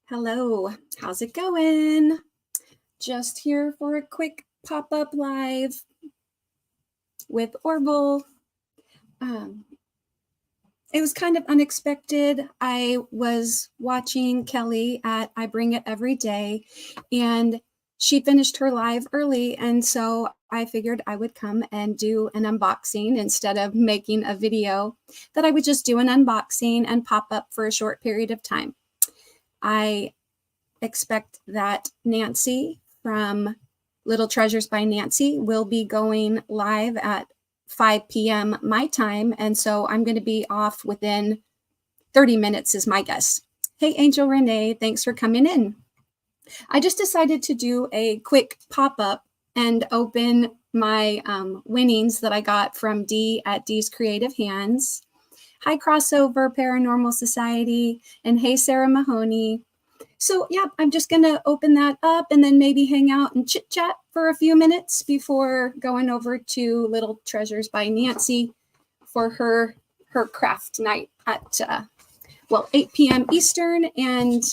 Hello, how's it going? Just here for a quick pop-up live with Orville. It was kind of unexpected. I was watching Kelly at I Bring It Every Day, and she finished her live early, and so I figured I would come and do an unboxing instead of making a video, that I would just do an unboxing and pop up for a short period of time. I expect that Nancy from Little Treasures by Nancy will be going live at 5 p.m. my time, and so I'm going to be off within 30 minutes is my guess. Hey, Angel Renee, thanks for coming in. I just decided to do a quick pop-up and open my winnings that I got from Dee at Dee's Creative Hands. Hi, Crossover Paranormal Society, and hey, Sarah Mahoney. So yeah, I'm just going to open that up and then maybe hang out and chit chat for a few minutes before going over to Little Treasures by Nancy for her craft night at 8 p.m. Eastern and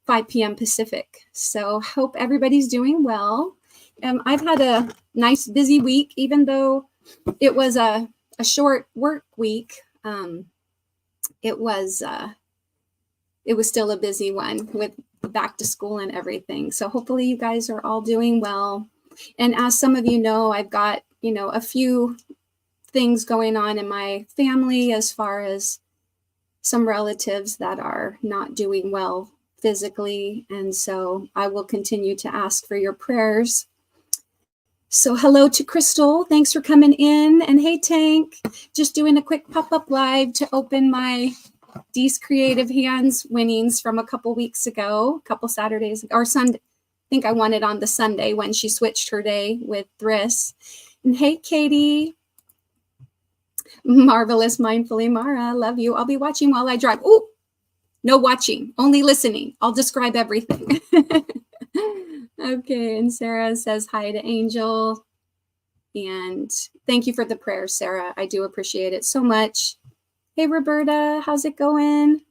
5 p.m. Pacific. So hope everybody's doing well. I've had a nice busy week, even though it was a short work week. It was still a busy one with back to school and everything. So hopefully you guys are all doing well. And as some of you know, I've got, a few things going on in my family as far as some relatives that are not doing well physically. And so I will continue to ask for your prayers. So hello to Crystal. Thanks for coming in. And hey, Tank, just doing a quick pop-up live to open my Dee's Creative Hands winnings from a couple weeks ago, a couple Saturdays or Sunday. I think I won it on the Sunday when she switched her day with Thriss. And hey, Katie. Marvelous Mindfully Mara, love you. I'll be watching while I drive. Oh, no watching, only listening. I'll describe everything. Okay, and Sarah says hi to Angel. And thank you for the prayers, Sarah. I do appreciate it so much. Hey, Roberta, how's it going?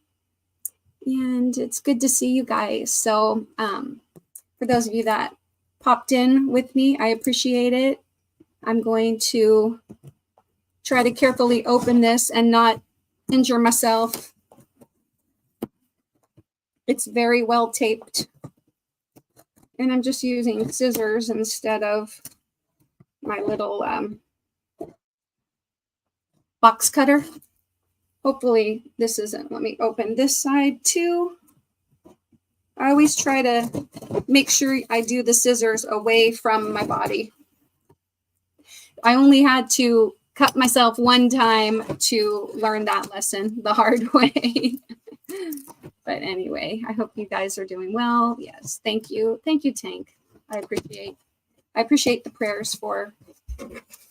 And it's good to see you guys. So for those of you that popped in with me, I appreciate it. I'm going to try to carefully open this and not injure myself. It's very well taped. And I'm just using scissors instead of my little box cutter. Hopefully this isn't, let me open this side too. I always try to make sure I do the scissors away from my body. I only had to cut myself one time to learn that lesson the hard way. But anyway, I hope you guys are doing well. Yes, thank you. Thank you, Tank. I appreciate the prayers for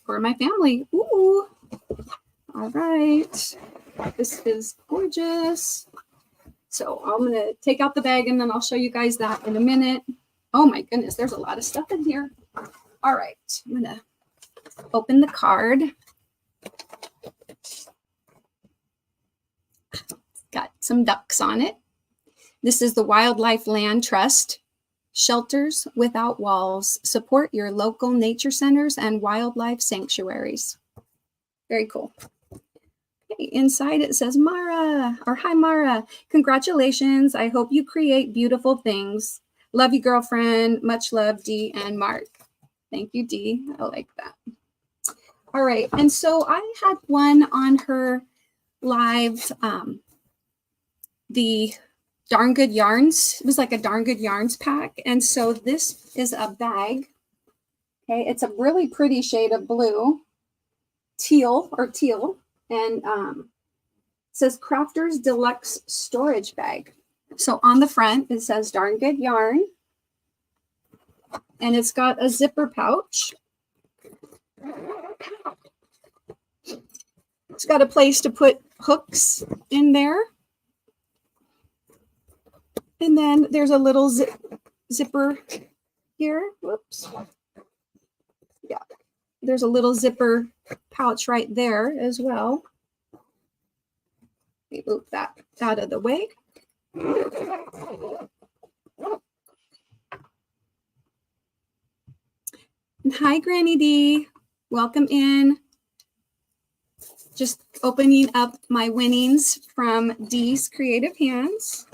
my family. Ooh. All right. This is gorgeous. So I'm going to take out the bag and then I'll show you guys that in a minute. Oh my goodness, there's a lot of stuff in here. All right, I'm going to open the card. Got some ducks on it. This is the Wildlife Land Trust. Shelters without walls. Support your local nature centers and wildlife sanctuaries. Very cool. Okay, inside it says Mara, or hi Mara. Congratulations. I hope you create beautiful things. Love you, girlfriend. Much love, Dee and Mark. Thank you, Dee. I like that. All right. And so I had one on her live, the Darn Good Yarns. It was like a Darn Good Yarns pack. And so this is a bag. Okay. It's a really pretty shade of blue, teal. And it says Crafters Deluxe Storage Bag. So on the front, it says Darn Good Yarn. And it's got a zipper pouch. It's got a place to put hooks in there. And then there's a little zipper here. Whoops. Yeah. There's a little zipper pouch right there as well. Let me move that out of the way. And hi, Granny D. Welcome in. Just opening up my winnings from Dee's Creative Hands.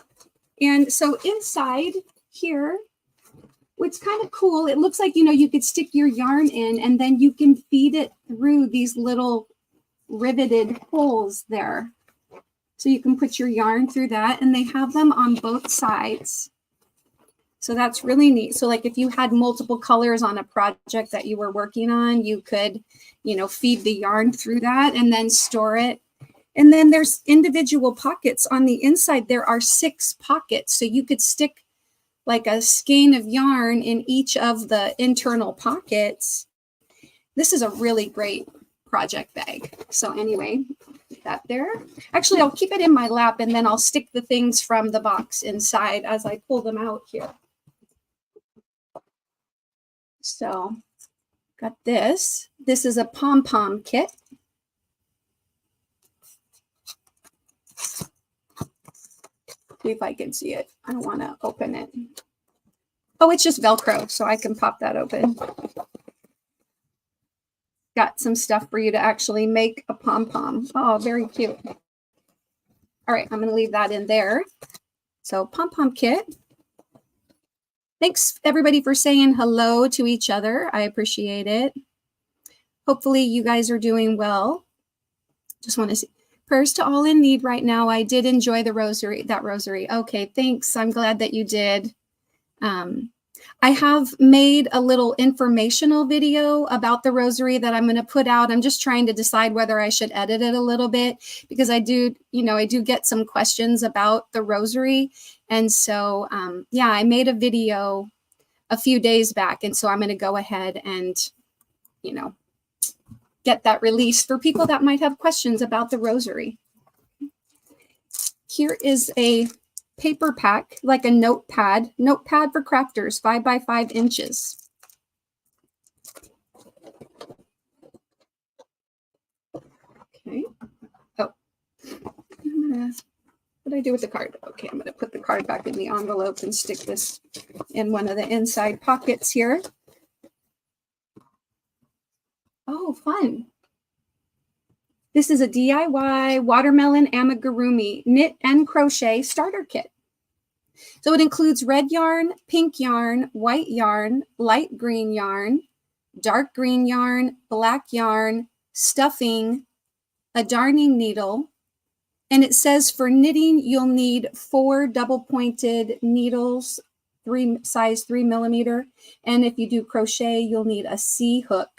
And so inside here, what's kind of cool, it looks like, you could stick your yarn in and then you can feed it through these little riveted holes there. So you can put your yarn through that, and they have them on both sides. So that's really neat. So like if you had multiple colors on a project that you were working on, you could, feed the yarn through that and then store it. And then there's individual pockets on the inside. There are 6 pockets. So you could stick like a skein of yarn in each of the internal pockets. This is a really great project bag. So anyway, that there. Actually, I'll keep it in my lap and then I'll stick the things from the box inside as I pull them out here. So got this. This is a pom-pom kit. See if I can see it. I don't want to open it. Oh, it's just Velcro, so I can pop that open. Got some stuff for you to actually make a pom-pom. Oh, very cute. All right, I'm going to leave that in there. So pom-pom kit. Thanks, everybody, for saying hello to each other. I appreciate it. Hopefully, you guys are doing well. Just want to see. Prayers to all in need right now. I did enjoy the rosary, that rosary. Okay, thanks. I'm glad that you did. I have made a little informational video about the rosary that I'm going to put out. I'm just trying to decide whether I should edit it a little bit because I do get some questions about the rosary. And so, yeah, I made a video a few days back. And so I'm going to go ahead and, get that released for people that might have questions about the rosary. Here is a paper pack, like a notepad for crafters, 5 by 5 inches. Okay. Oh, what did I do with the card? Okay, I'm going to put the card back in the envelope and stick this in one of the inside pockets here. Oh, fun. This is a DIY watermelon amigurumi knit and crochet starter kit. So it includes red yarn, pink yarn, white yarn, light green yarn, dark green yarn, black yarn, stuffing, a darning needle. And it says for knitting, you'll need 4 double-pointed needles, size 3 millimeter. And if you do crochet, you'll need a C hook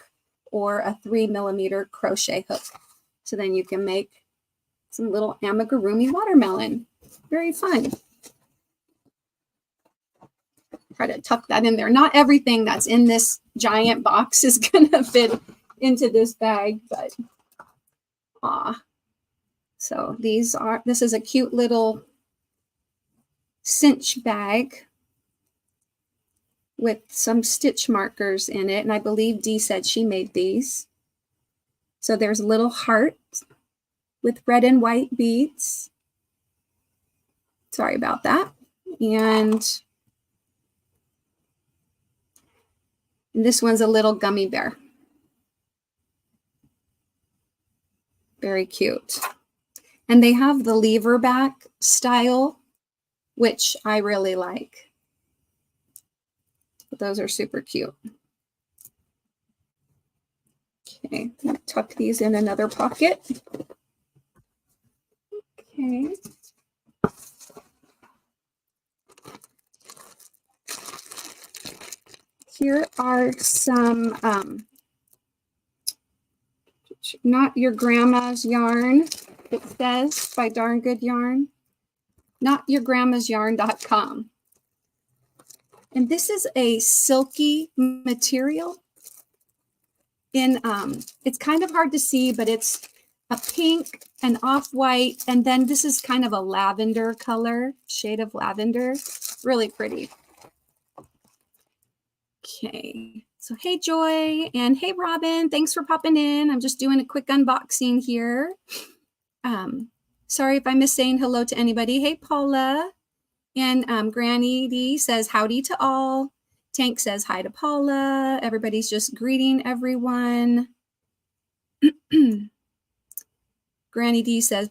or a 3 millimeter crochet hook. So then you can make some little amigurumi watermelon. Very fun. Try to tuck that in there. Not everything that's in this giant box is going to fit into this bag, but so this is a cute little cinch bag with some stitch markers in it. And I believe Dee said she made these. So there's a little heart with red and white beads. Sorry about that. And this one's a little gummy bear. Very cute. And they have the lever back style, which I really like. But those are super cute. Okay, I'm going to tuck these in another pocket. Okay. Here are some Not Your Grandma's Yarn, it says, by Darn Good Yarn. NotYourGrandma'sYarn.com. And this is a silky material. It's kind of hard to see, but it's a pink, an off-white, and then this is kind of a lavender color, shade of lavender. Really pretty. Okay, so hey Joy, and hey Robin, thanks for popping in. I'm just doing a quick unboxing here. Sorry if I miss saying hello to anybody. Hey Paula, and Granny D says howdy to all. Tank says hi to Paula. Everybody's just greeting everyone. Granny D says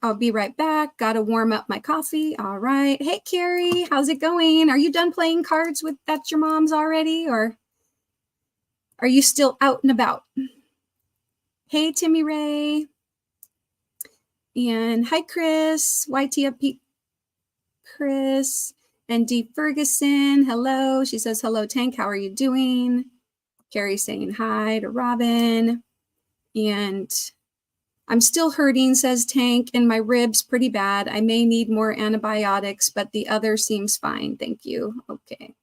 I'll be right back. Gotta warm up my coffee. All right. Hey, Carrie, how's it going? Are you done playing cards at your mom's already, or are you still out and about? Hey, Timmy Ray. And hi, Chris. YTFP Chris. And Dee Ferguson. Hello. She says, hello, Tank. How are you doing? Carrie saying hi to Robin. And I'm still hurting, says Tank, and my ribs pretty bad. I may need more antibiotics, but the other seems fine. Thank you. Okay.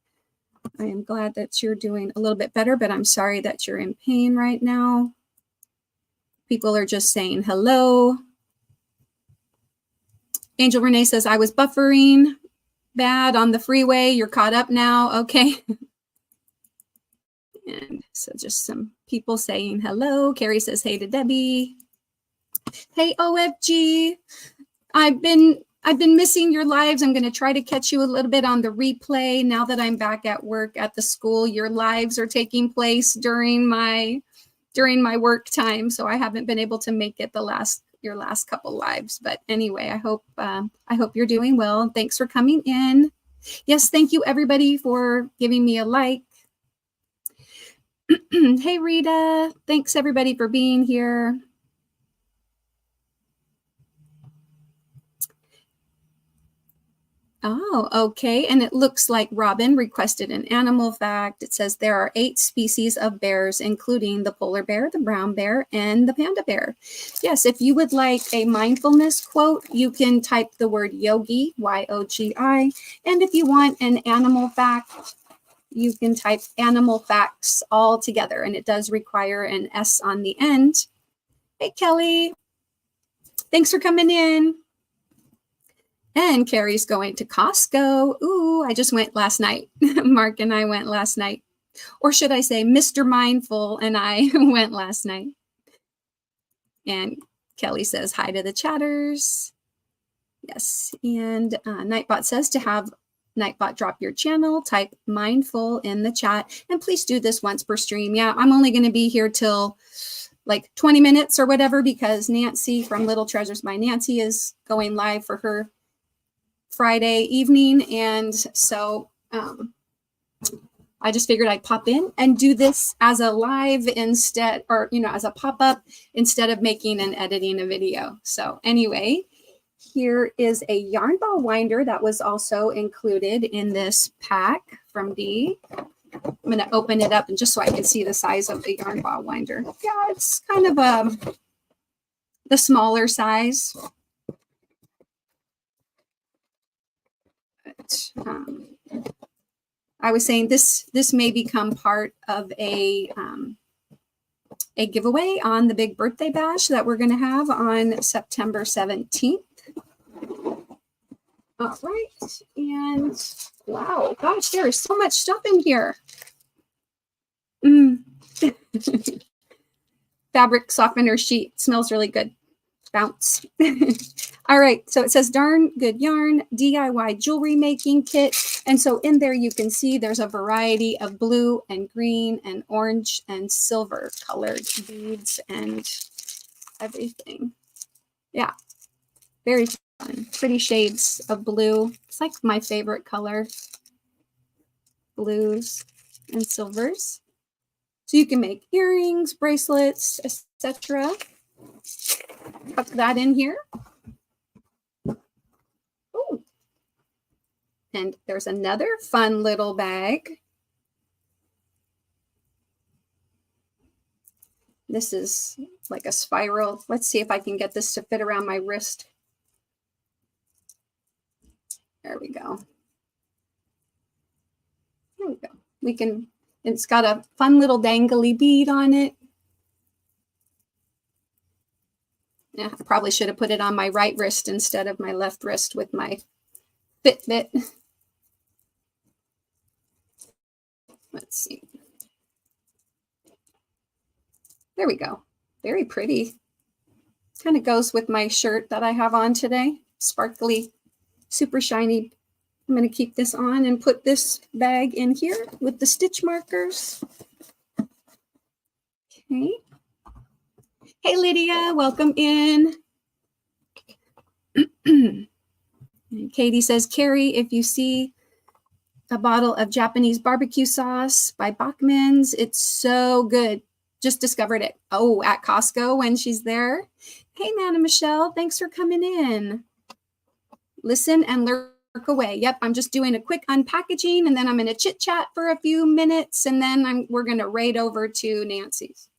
I am glad that you're doing a little bit better, but I'm sorry that you're in pain right now. People are just saying hello. Angel Renee says, I was buffering bad on the freeway. You're caught up now. Okay. And so just some people saying hello. Carrie says, hey to Debbie. Hey, OFG. I've been missing your lives. I'm going to try to catch you a little bit on the replay now that I'm back at work at the school. Your lives are taking place during my work time, so I haven't been able to make it your last couple lives. But anyway, I hope you're doing well. Thanks for coming in. Yes, thank you everybody for giving me a like. Hey Rita, thanks everybody for being here. Oh, okay. And it looks like Robin requested an animal fact. It says there are 8 species of bears, including the polar bear, the brown bear, and the panda bear. Yes, if you would like a mindfulness quote, you can type the word yogi, Y-O-G-I. And if you want an animal fact, you can type animal facts all together. And it does require an S on the end. Hey, Kelly. Thanks for coming in. And Carrie's going to Costco. Ooh, I just went last night. Mark and I went last night. Or should I say Mr. Mindful and I went last night. And Kelly says hi to the chatters. Yes. And Nightbot says to have Nightbot drop your channel, type mindful in the chat. And please do this once per stream. Yeah, I'm only going to be here till like 20 minutes or whatever because Nancy from Little Treasures by Nancy is going live for her Friday evening, and so I just figured I'd pop in and do this as a live instead, or as a pop-up instead of making and editing a video. So anyway, here is a yarn ball winder that was also included in this pack from Dee. I'm going to open it up and just so I can see the size of the yarn ball winder. Yeah, it's kind of the smaller size. I was saying this may become part of a giveaway on the big birthday bash that we're going to have on September 17th. All right, and wow, gosh, there is so much stuff in here. Fabric softener sheet smells really good. Bounce. All right, so it says Darn Good Yarn DIY jewelry making kit. And so in there you can see there's a variety of blue and green and orange and silver colored beads and everything. Yeah, very fun. Pretty shades of blue. It's like my favorite color. Blues and silvers. So you can make earrings, bracelets, etc. Tuck that in here. Oh, and there's another fun little bag. This is like a spiral. Let's see if I can get this to fit around my wrist. There we go. There we go. It's got a fun little dangly bead on it. Yeah, I probably should have put it on my right wrist instead of my left wrist with my Fitbit. Let's see. There we go. Very pretty. Kind of goes with my shirt that I have on today. Sparkly, super shiny I'm going to keep this on and put this bag in here with the stitch markers. Okay. Hey, Lydia, welcome in. And Katie says, Carrie, if you see a bottle of Japanese barbecue sauce by Bachman's, it's so good. Just discovered it. Oh, at Costco when she's there. Hey, Nana Michelle, thanks for coming in. Listen and lurk away. Yep, I'm just doing a quick unpackaging, and then I'm going to chit chat for a few minutes, and then we're going to raid over to Nancy's.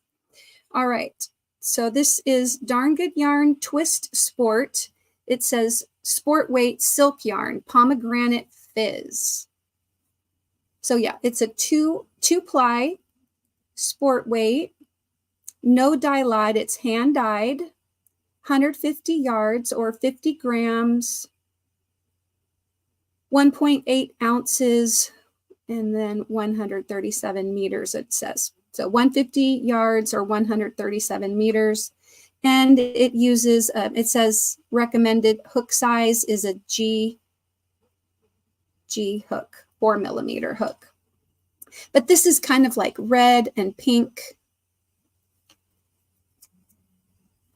All right. So this is Darn Good Yarn Twist Sport. It says sport weight silk yarn, pomegranate fizz. So yeah, it's a two ply sport weight, no dye lot. It's hand dyed, 150 yards or 50 grams, 1.8 ounces, and then 137 meters, it says. So 150 yards or 137 meters. And it uses, it says recommended hook size is a G hook, 4mm hook. But this is kind of like red and pink,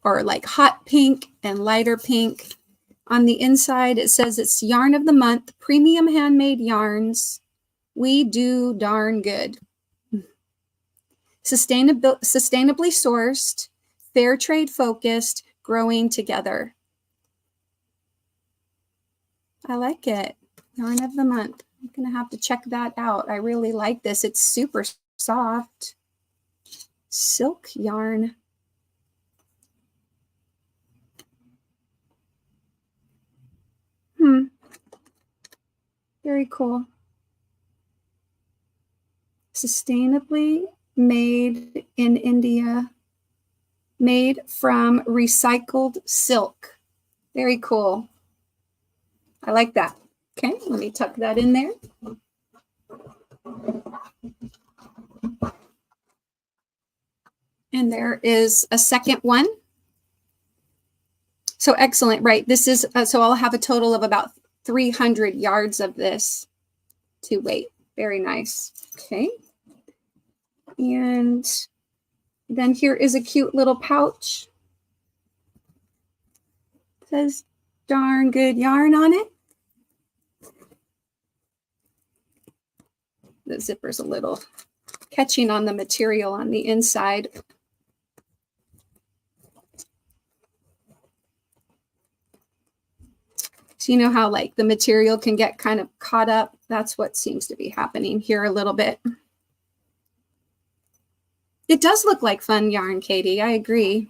or like hot pink and lighter pink. On the inside, it says it's Yarn of the Month, premium handmade yarns. We do darn good. Sustainably sourced, fair trade focused, growing together. I like it. Yarn of the Month. I'm going to have to check that out. I really like this. It's super soft. Silk yarn. Very cool. Sustainably made in India. Made from recycled silk. Very cool. I like that. Okay, let me tuck that in there. And there is a second one. So excellent, right? This is, so I'll have a total of about 300 yards of this to weight. Very nice. Okay. And then here is a cute little pouch. It says Darn Good Yarn on it. The zipper's a little catching on the material on the inside. So you know how like the material can get kind of caught up? That's what seems to be happening here a little bit. It does look like fun yarn, Katie. I agree.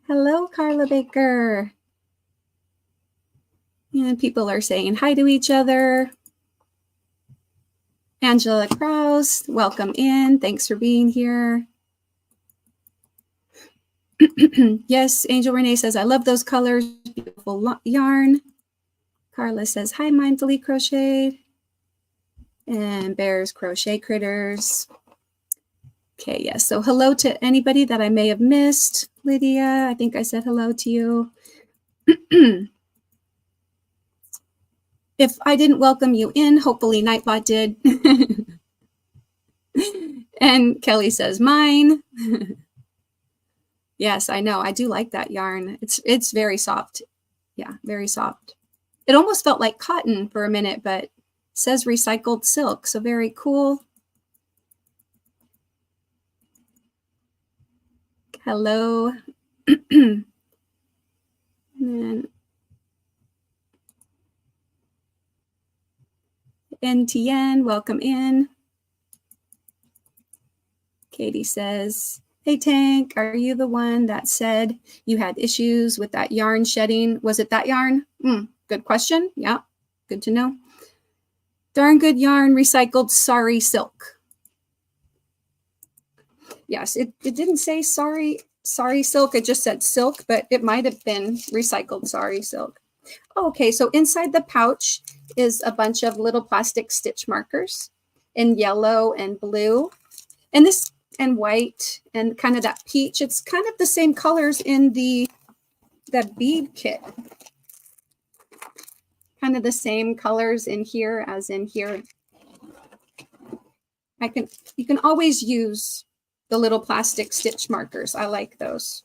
Hello, Carla Baker. And people are saying hi to each other. Angela Krause, welcome in. Thanks for being here. Yes, Angel Renee says, I love those colors. Beautiful yarn. Carla says, hi, Mindfully Crocheted. And Bears Crochet Critters. Okay, yes. So hello to anybody that I may have missed. Lydia, I think I said hello to you. If I didn't welcome you in, hopefully Nightbot did. And Kelly says, mine. Yes, I know. I do like that yarn. It's very soft. Yeah, very soft. It almost felt like cotton for a minute, but it says recycled silk, so very cool. Hello. And NTN, welcome in. Katie says, hey Tank, are you the one that said you had issues with that yarn shedding? Was it that yarn? Good question. Yeah, good to know. Darn Good Yarn recycled sari silk. Yes, it didn't say sari silk. It just said silk, but it might have been recycled sari silk. Okay, so inside the pouch is a bunch of little plastic stitch markers in yellow and blue. And this and white and kind of that peach. It's kind of the same colors in the the bead kit. Kind of the same colors in here as in here. You can always use the little plastic stitch markers. I like those.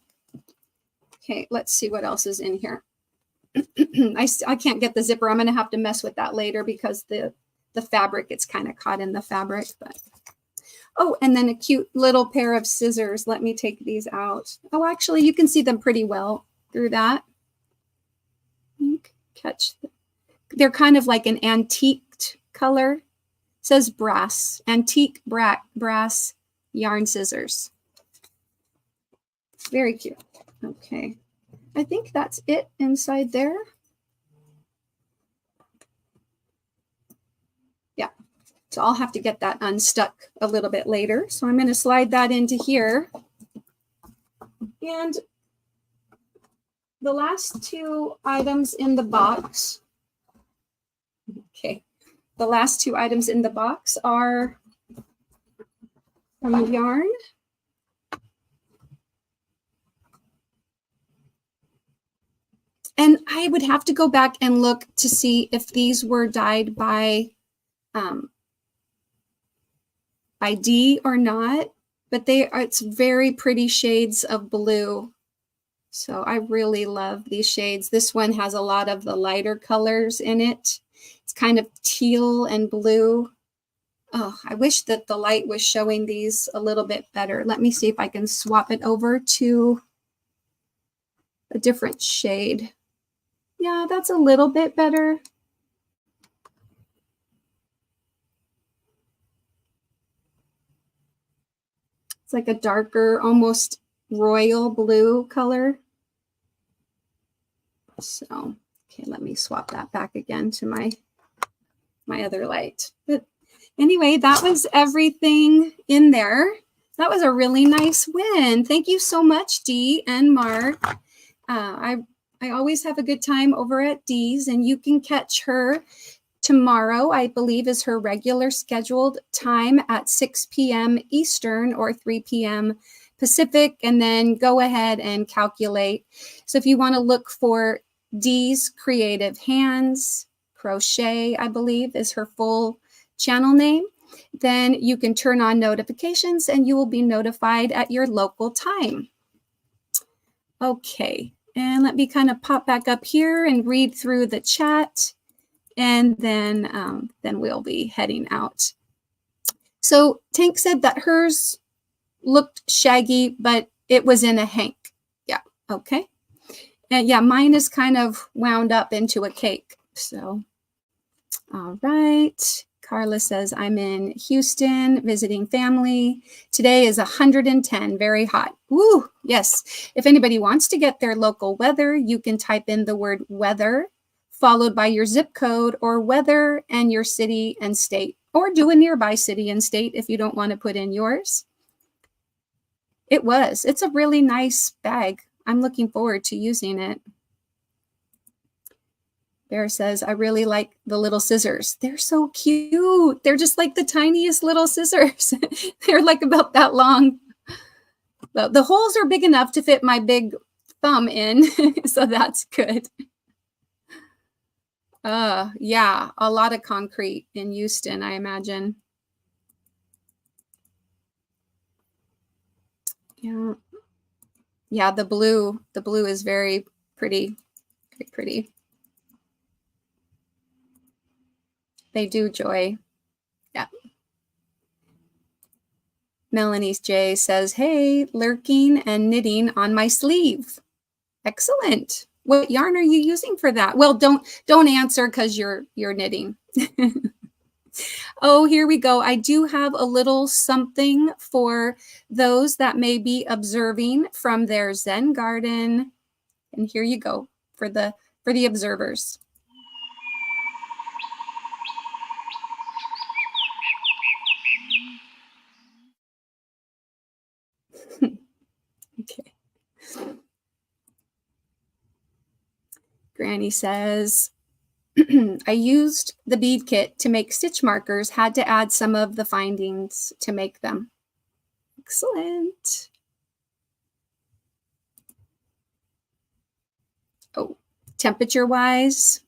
Okay, let's see what else is in here. I can't get the zipper. I'm going to have to mess with that later because the fabric, it's kind of caught in the fabric. But oh, and then a cute little pair of scissors. Let me take these out. Oh, actually, you can see them pretty well through that. You can catch them. They're kind of like an antiqued color. It says brass, antique brass yarn scissors. Very cute. Okay. I think that's it inside there. Yeah. So I'll have to get that unstuck a little bit later. So I'm going to slide that into here. And the last two items in the box. Okay. The last two items in the box are some yarn. And I would have to go back and look to see if these were dyed by Dee or not, but it's very pretty shades of blue. So I really love these shades. This one has a lot of the lighter colors in it. It's kind of teal and blue. Oh, I wish that the light was showing these a little bit better. Let me see if I can swap it over to a different shade. Yeah, that's a little bit better. It's like a darker, almost royal blue color. So, okay, let me swap that back again to my other light. But anyway, that was everything in there. That was a really nice win. Thank you so much, Dee and Mark. I always have a good time over at Dee's, and you can catch her tomorrow, I believe, is her regular scheduled time at 6 p.m. Eastern or 3 p.m. Pacific, and then go ahead and calculate. So if you want to look for Dee's Creative Hands Crochet, I believe is her full channel name, then you can turn on notifications and you will be notified at your local time. Okay, and let me kind of pop back up here and read through the chat, and then we'll be heading out. So Tank said that hers looked shaggy, but it was in a hank. Yeah, okay. And yeah, mine is kind of wound up into a cake. So, all right. Carla says, I'm in Houston visiting family. Today is 110, very hot. Woo, yes. If anybody wants to get their local weather, you can type in the word weather, followed by your zip code, or weather and your city and state, or do a nearby city and state if you don't want to put in yours. It's a really nice bag. I'm looking forward to using it. Bear says, I really like the little scissors. They're so cute. They're just like the tiniest little scissors. They're like about that long. The holes are big enough to fit my big thumb in, so that's good. Yeah, a lot of concrete in Houston, I imagine. Yeah, the blue is very pretty, very pretty. They do, Joy. Yeah. Melanie's J says, hey, lurking and knitting on my sleeve. Excellent. What yarn are you using for that? Well, don't answer because you're knitting. Oh, here we go. I do have a little something for those that may be observing from their Zen garden. And here you go for the observers. Okay. Granny says, I used the bead kit to make stitch markers, had to add some of the findings to make them. Excellent. Oh, temperature-wise,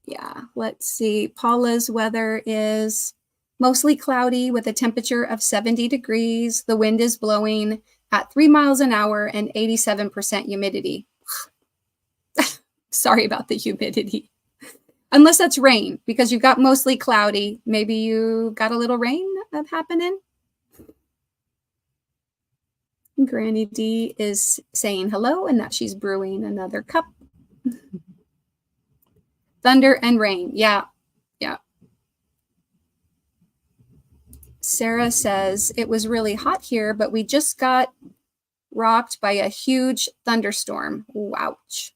yeah, let's see. Paula's weather is mostly cloudy with a temperature of 70 degrees. The wind is blowing at 3 miles an hour and 87% humidity. Sorry about the humidity. Unless that's rain, because you've got mostly cloudy. Maybe you got a little rain happening. Granny D is saying hello and that she's brewing another cup. Thunder and rain. Yeah. Yeah. Sarah says it was really hot here, but we just got rocked by a huge thunderstorm. Ouch.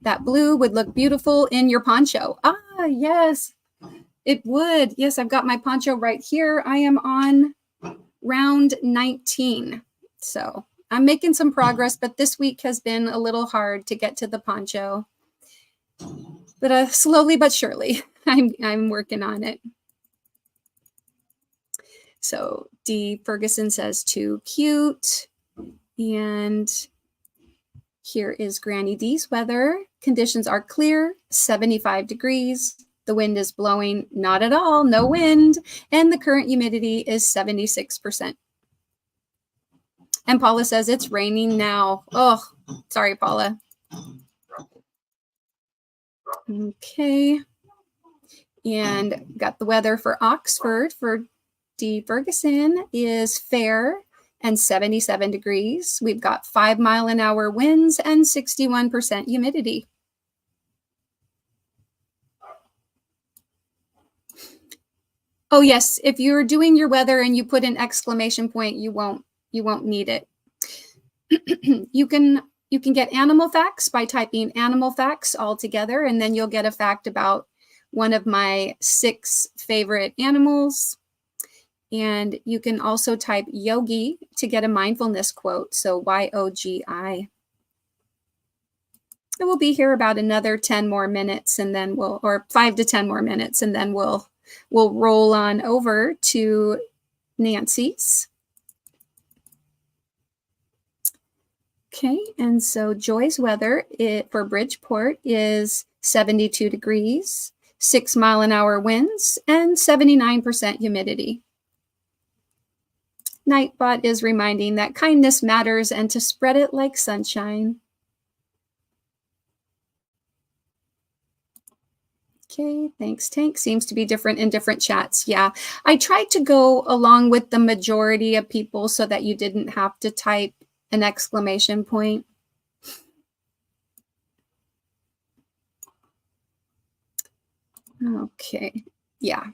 That blue would look beautiful in your poncho. Ah, yes, it would. Yes, I've got my poncho right here. I am on round 19. So I'm making some progress, but this week has been a little hard to get to the poncho. But slowly but surely, I'm working on it. So D. Ferguson says too cute. And here is Granny D's weather. Conditions are clear, 75 degrees. The wind is blowing, not at all, no wind. And the current humidity is 76%. And Paula says it's raining now. Oh, sorry, Paula. Okay. And got the weather for Oxford for D. Ferguson is fair and 77 degrees. We've got 5 mile an hour winds and 61% humidity. Oh yes, if you're doing your weather and you put an exclamation point, you won't need it. You can get animal facts by typing animal facts all together, and then you'll get a fact about one of my 6 favorite animals. And you can also type yogi to get a mindfulness quote. So YOGI. And we'll be here about another 10 more minutes, and then or 5 to 10 more minutes, and then we'll roll on over to Nancy's. Okay, and so Joy's weather for Bridgeport is 72 degrees, 6 mile an hour winds, and 79% humidity. Nightbot is reminding that kindness matters and to spread it like sunshine. Okay, thanks, Tank. Seems to be different in different chats. Yeah, I tried to go along with the majority of people so that you didn't have to type an exclamation point. Okay, yeah.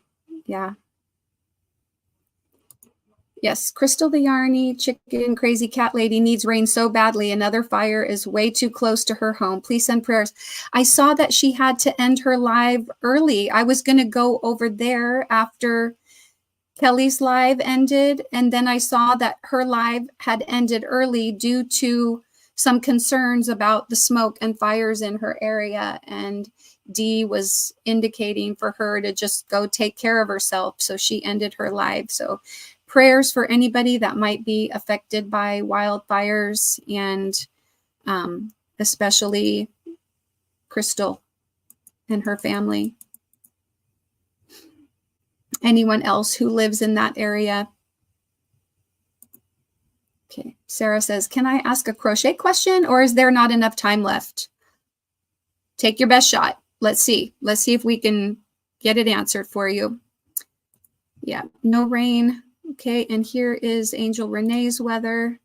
Yes, Crystal the Yarny Chicken Crazy Cat Lady needs rain so badly. Another fire is way too close to her home. Please send prayers. I saw that she had to end her live early. I was going to go over there after Kelly's live ended, and then I saw that her live had ended early due to some concerns about the smoke and fires in her area, and Dee was indicating for her to just go take care of herself, so she ended her live. So prayers for anybody that might be affected by wildfires, and especially Crystal and her family. Anyone else who lives in that area. Okay, Sarah says, can I ask a crochet question, or is there not enough time left? Take your best shot. Let's see if we can get it answered for you. Yeah, no rain. Okay, and here is Angel Renee's weather.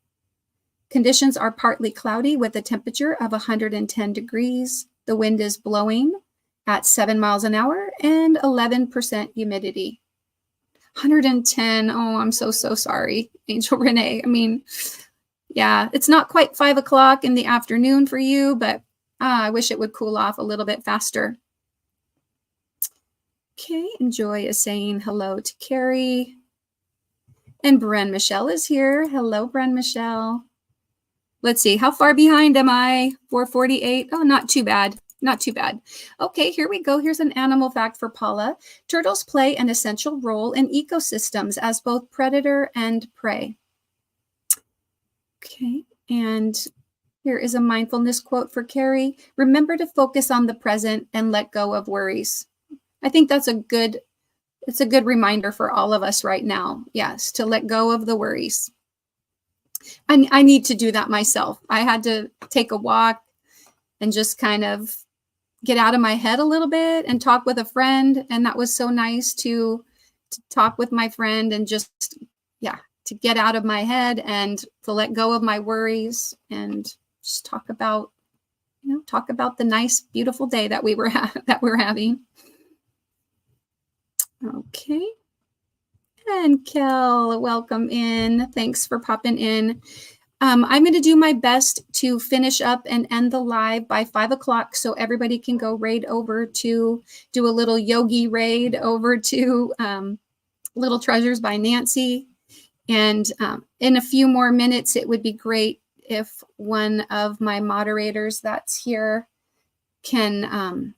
Conditions are partly cloudy with a temperature of 110 degrees. The wind is blowing at 7 miles an hour and 11% humidity. 110. Oh, I'm so sorry, Angel Renee. I mean, yeah, it's not quite 5 o'clock in the afternoon for you, but I wish it would cool off a little bit faster. Okay, and Joy is saying hello to Carrie. And Bren Michelle is here. Hello, Bren Michelle. Let's see, how far behind am I? 448. Oh, not too bad. Not too bad. Okay, here we go. Here's an animal fact for Paula. Turtles play an essential role in ecosystems as both predator and prey. Okay, and here is a mindfulness quote for Carrie. Remember to focus on the present and let go of worries. I think it's a good reminder for all of us right now. Yes, to let go of the worries. I need to do that myself. I had to take a walk and just kind of get out of my head a little bit and talk with a friend. And that was so nice to talk with my friend and just, to get out of my head and to let go of my worries and just talk about the nice, beautiful day that we're having. Okay. And Kel, welcome in. Thanks for popping in. I'm going to do my best to finish up and end the live by 5 o'clock so everybody can go raid over to do a little yogi raid over to Little Treasures by Nancy. And in a few more minutes, it would be great if one of my moderators that's here can,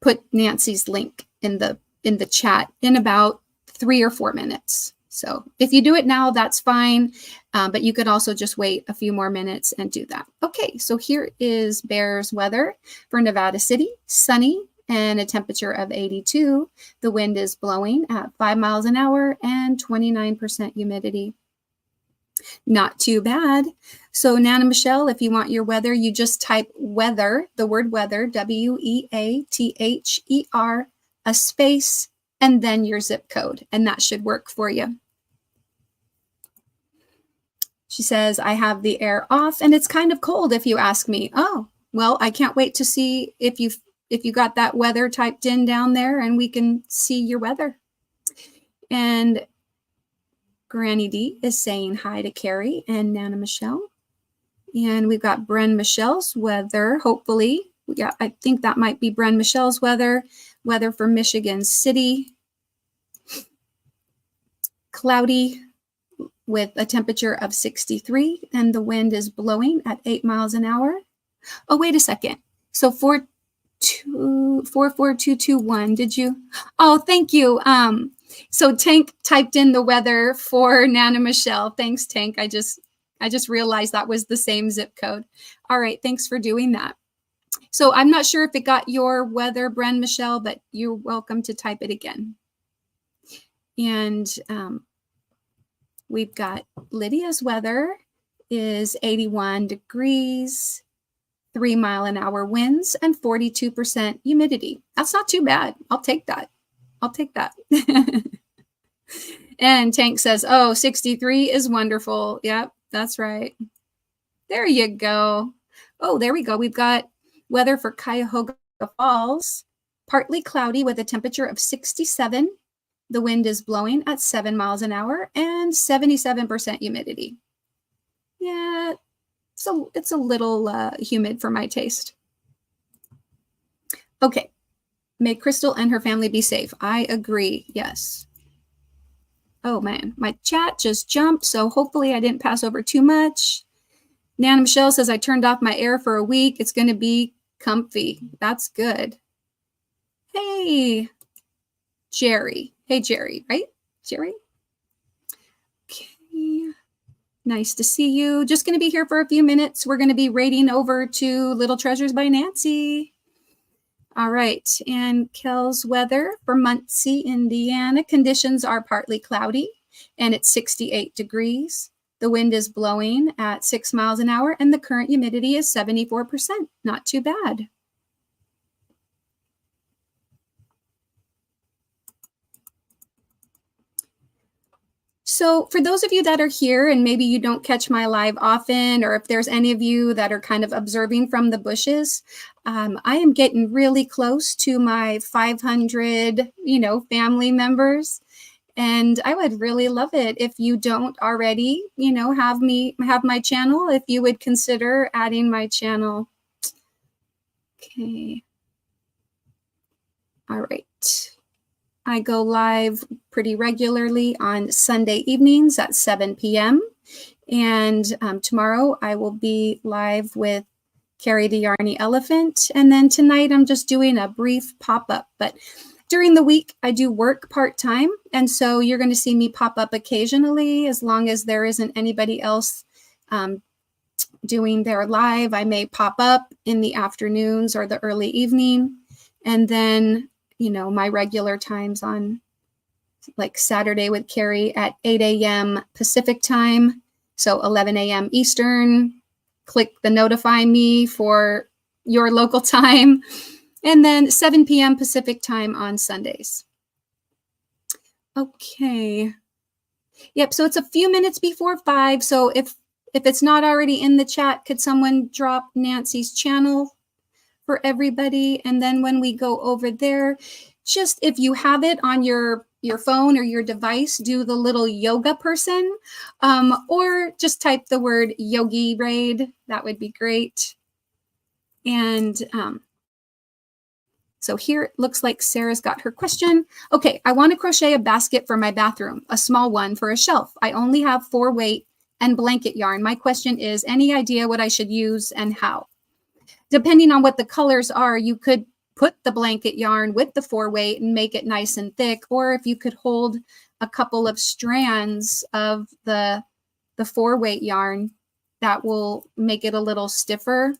put Nancy's link in the chat in about 3 or 4 minutes. So if you do it now, that's fine. But you could also just wait a few more minutes and do that. Okay, so here is Bear's weather for Nevada City. Sunny and a temperature of 82. The wind is blowing at 5 miles an hour and 29% humidity. Not too bad. So Nana Michelle, if you want your weather, you just type weather, the word weather, WEATHER, a space, and then your zip code, and that should work for you. She says, I have the air off and it's kind of cold if you ask me. Oh, well, I can't wait to see if you got that weather typed in down there and we can see your weather. And Granny D is saying hi to Carrie and Nana Michelle. And we've got Bren Michelle's weather, hopefully. I think that might be Bren Michelle's weather for Michigan City. Cloudy with a temperature of 63 and the wind is blowing at 8 miles an hour. Oh, wait a second. So 44221, did you? Oh, thank you. So Tank typed in the weather for Nana Michelle. Thanks, Tank. I just realized that was the same zip code. All right, thanks for doing that. So I'm not sure if it got your weather, Bren Michelle, but you're welcome to type it again. And we've got Lydia's weather is 81 degrees, 3 mile an hour winds, and 42% humidity. That's not too bad. I'll take that. And Tank says, oh, 63 is wonderful. Yep, that's right. There you go. Oh, there we go. We've got weather for Cuyahoga Falls, partly cloudy with a temperature of 67. The wind is blowing at 7 miles an hour and 77% humidity. Yeah, so it's a little humid for my taste. Okay. May Crystal and her family be safe. I agree. Yes. Oh, man. My chat just jumped, so hopefully I didn't pass over too much. Nana Michelle says, I turned off my air for a week. It's going to be comfy. That's good. Hey, Jerry. Hey, Jerry, right? Jerry? Okay. Nice to see you. Just going to be here for a few minutes. We're going to be raiding over to Little Treasures by Nancy. All right, and Kel's weather for Muncie, Indiana. Conditions are partly cloudy, and it's 68 degrees. The wind is blowing at 6 miles an hour, and the current humidity is 74%. Not too bad. So for those of you that are here and maybe you don't catch my live often, or if there's any of you that are kind of observing from the bushes, I am getting really close to my 500, family members. And I would really love it if you don't already, have my channel, if you would consider adding my channel. Okay. All right. I go live pretty regularly on Sunday evenings at 7 p.m. And tomorrow I will be live with Carrie the Yarny Elephant. And then tonight I'm just doing a brief pop-up. But During the week, I do work part-time, and so you're going to see me pop up occasionally as long as there isn't anybody else doing their live. I may pop up in the afternoons or the early evening, and then, you know, my regular times on like Saturday with Carrie at 8 a.m. Pacific time, so 11 a.m. Eastern. Click the notify me for your local time, and then 7 p.m. Pacific time on Sundays. Okay. Yep, so it's a few minutes before 5, so if it's not already in the chat, could someone drop Nancy's channel for everybody? And then when we go over there, just if you have it on your phone or your device, do the little yoga person, or just type the word Yogi Raid. That would be great. And so here it looks like Sarah's got her question. Okay, I want to crochet a basket for my bathroom, a small one for a shelf. I only have 4-weight and blanket yarn. My question is, any idea what I should use and how? Depending on what the colors are, you could put the blanket yarn with the 4-weight and make it nice and thick, or if you could hold a couple of strands of the 4-weight yarn, that will make it a little stiffer.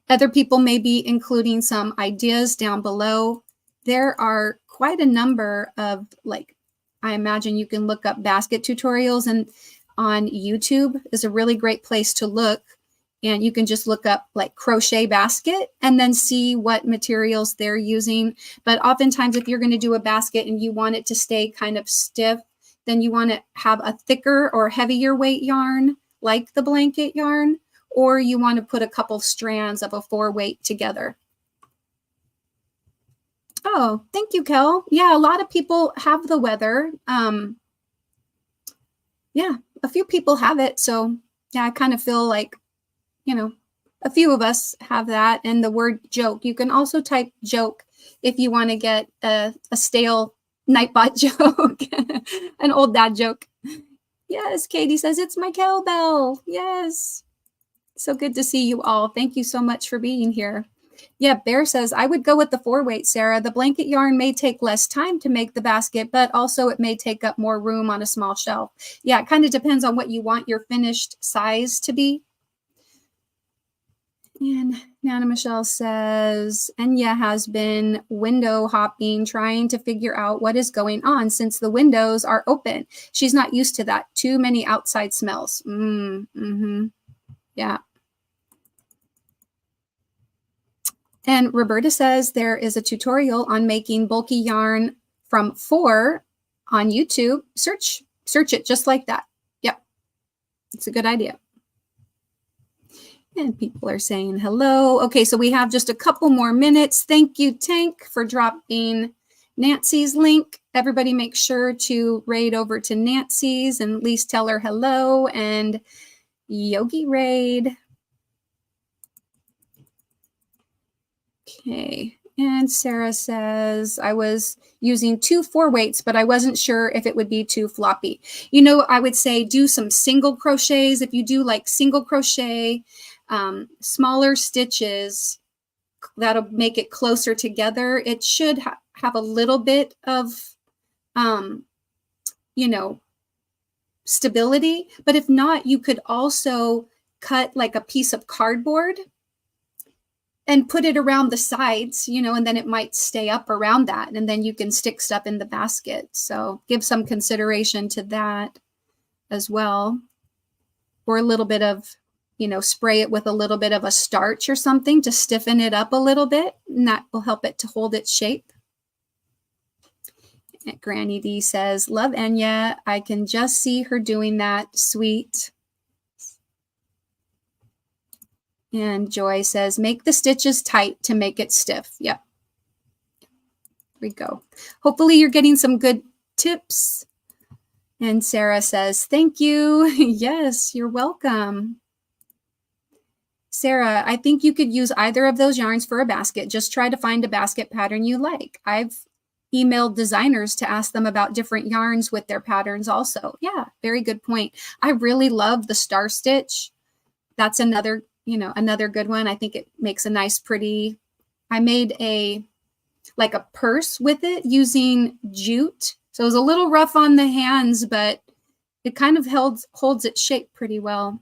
Other people may be including some ideas down below. There are quite a number of, like, I imagine you can look up basket tutorials, and on YouTube is a really great place to look. And you can just look up like crochet basket and then see what materials they're using. But oftentimes if you're going to do a basket and you want it to stay kind of stiff, then you want to have a thicker or heavier weight yarn like the blanket yarn, or you want to put a couple strands of a 4-weight together. Oh, thank you, Kel. Yeah, a lot of people have the weather. Yeah, a few people have it. So yeah, I kind of feel like, you know, a few of us have that. And the word joke, you can also type joke if you want to get a stale Nightbot joke, an old dad joke. Yes, Katie says, it's my cowbell. Yes. So good to see you all. Thank you so much for being here. Yeah, Bear says, I would go with the 4-weight, Sarah. The blanket yarn may take less time to make the basket, but also it may take up more room on a small shelf. Yeah, it kind of depends on what you want your finished size to be. And Nana Michelle says, Enya has been window hopping, trying to figure out what is going on since the windows are open. She's not used to that. Too many outside smells. Yeah. And Roberta says there is a tutorial on making bulky yarn from 4 on YouTube. Search it just like that. Yep. It's a good idea. And people are saying hello. Okay, so we have just a couple more minutes. Thank you, Tank, for dropping Nancy's link. Everybody make sure to raid over to Nancy's and at least tell her hello. And Yogi Raid. Okay, and Sarah says, I was using 2 4-weights, but I wasn't sure if it would be too floppy. You know, I would say do some single crochets. If you do like single crochet, smaller stitches, that'll make it closer together. It should have a little bit of, you know, stability. But if not, you could also cut like a piece of cardboard and put it around the sides, you know, and then it might stay up around that. And then you can stick stuff in the basket. So give some consideration to that as well. Or a little bit of, you know, spray it with a little bit of a starch or something to stiffen it up a little bit. And that will help it to hold its shape. And Granny D says, love Enya. I can just see her doing that. Sweet. And Joy says, make the stitches tight to make it stiff. Yep. There we go. Hopefully you're getting some good tips. And Sarah says, thank you. Yes, you're welcome. Sarah, I think you could use either of those yarns for a basket. Just try to find a basket pattern you like. I've emailed designers to ask them about different yarns with their patterns also. Yeah, very good point. I really love the star stitch. That's another, you know, another good one. I think it makes a nice, pretty, I made a like a purse with it using jute. So it was a little rough on the hands, but it kind of holds its shape pretty well.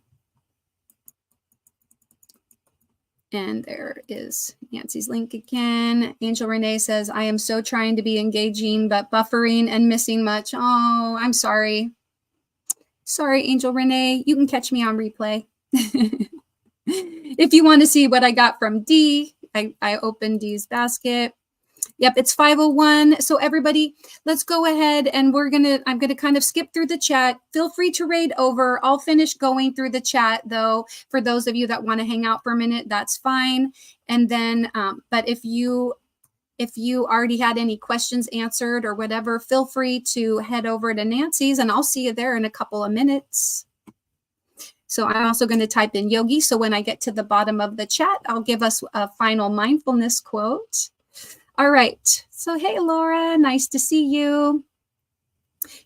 And there is Nancy's link again. Angel Renee says, I am so trying to be engaging, but buffering and missing much. Oh, I'm sorry. Sorry, Angel Renee. You can catch me on replay. If you want to see what I got from Dee, I opened Dee's basket. Yep, it's 5:01. So everybody, let's go ahead and I'm gonna kind of skip through the chat. Feel free to raid over. I'll finish going through the chat though. For those of you that want to hang out for a minute, that's fine. And then, but if you already had any questions answered or whatever, feel free to head over to Nancy's and I'll see you there in a couple of minutes. So I'm also going to type in yogi. So when I get to the bottom of the chat, I'll give us a final mindfulness quote. All right. So, hey, Laura, nice to see you.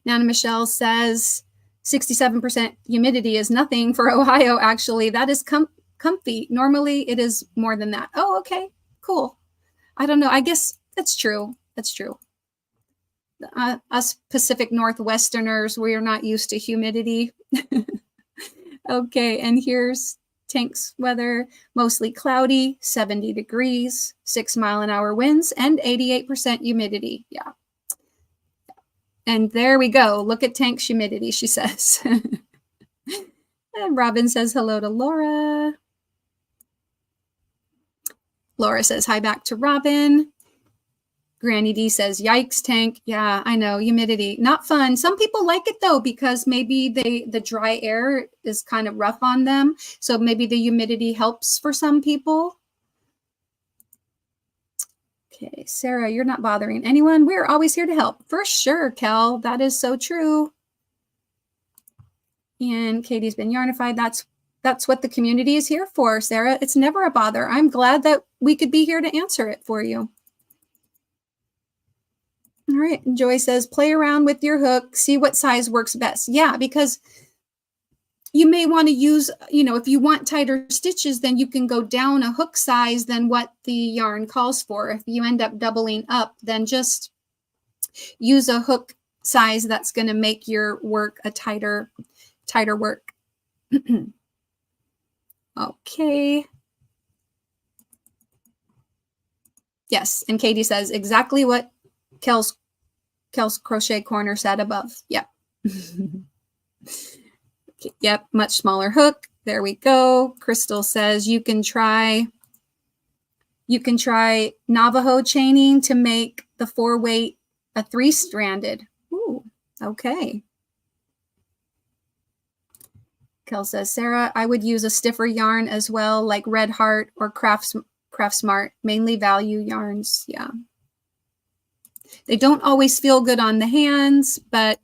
Nana Michelle says 67% humidity is nothing for Ohio. Actually, that is comfy. Normally it is more than that. Oh, okay, cool. I don't know. I guess that's true. That's true. Us Pacific Northwesterners, we are not used to humidity. Okay. And here's Tank's weather, mostly cloudy, 70 degrees, 6-mile-an-hour winds, and 88% humidity. Yeah. And there we go. Look at Tank's humidity, she says. And Robin says hello to Laura. Laura says hi back to Robin. Granny D says, yikes, Tank. Yeah, I know, humidity, not fun. Some people like it though, because maybe the dry air is kind of rough on them. So maybe the humidity helps for some people. Okay, Sarah, you're not bothering anyone. We're always here to help. For sure, Kel, that is so true. And Katie's been yarnified. That's what the community is here for, Sarah. It's never a bother. I'm glad that we could be here to answer it for you. All right, Joy says, play around with your hook, see what size works best. Yeah, because you may want to use, if you want tighter stitches, then you can go down a hook size than what the yarn calls for. If you end up doubling up, then just use a hook size that's going to make your work a tighter work. Okay. Yes, and Katie says exactly what Kel's Crochet Corner said above. Yep. Yep, much smaller hook. There we go. Crystal says you can try Navajo chaining to make the 4-weight a 3-stranded. Ooh, okay. Kel says, Sarah, I would use a stiffer yarn as well, like Red Heart or Craft Smart, mainly value yarns. Yeah. They don't always feel good on the hands, but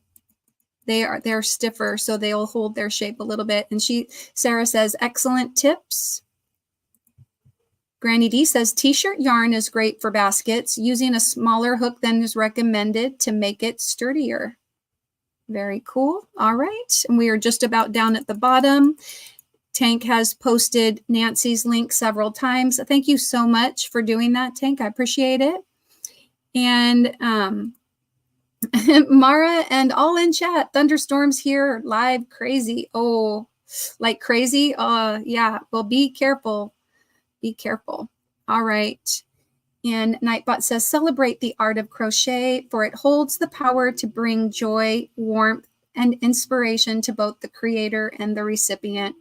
they're stiffer, so they'll hold their shape a little bit. And Sarah says, excellent tips. Granny D says, t-shirt yarn is great for baskets. Using a smaller hook than is recommended to make it sturdier. Very cool. All right. And we are just about down at the bottom. Tank has posted Nancy's link several times. Thank you so much for doing that, Tank. I appreciate it. And Mara and all in chat, thunderstorms here live, crazy. Oh, like crazy. Yeah. Well, be careful. Be careful. All right. And Nightbot says, celebrate the art of crochet, for it holds the power to bring joy, warmth, and inspiration to both the creator and the recipient.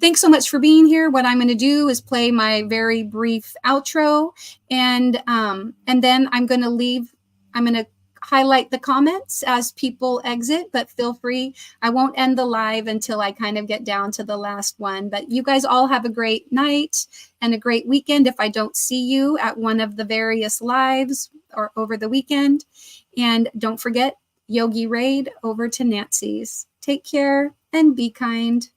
Thanks so much for being here. What I'm going to do is play my very brief outro, and then I'm going to highlight the comments as people exit, but feel free. I won't end the live until I kind of get down to the last one. But you guys all have a great night and a great weekend if I don't see you at one of the various lives or over the weekend. And don't forget, Yogi Raid over to Nancy's. Take care and be kind.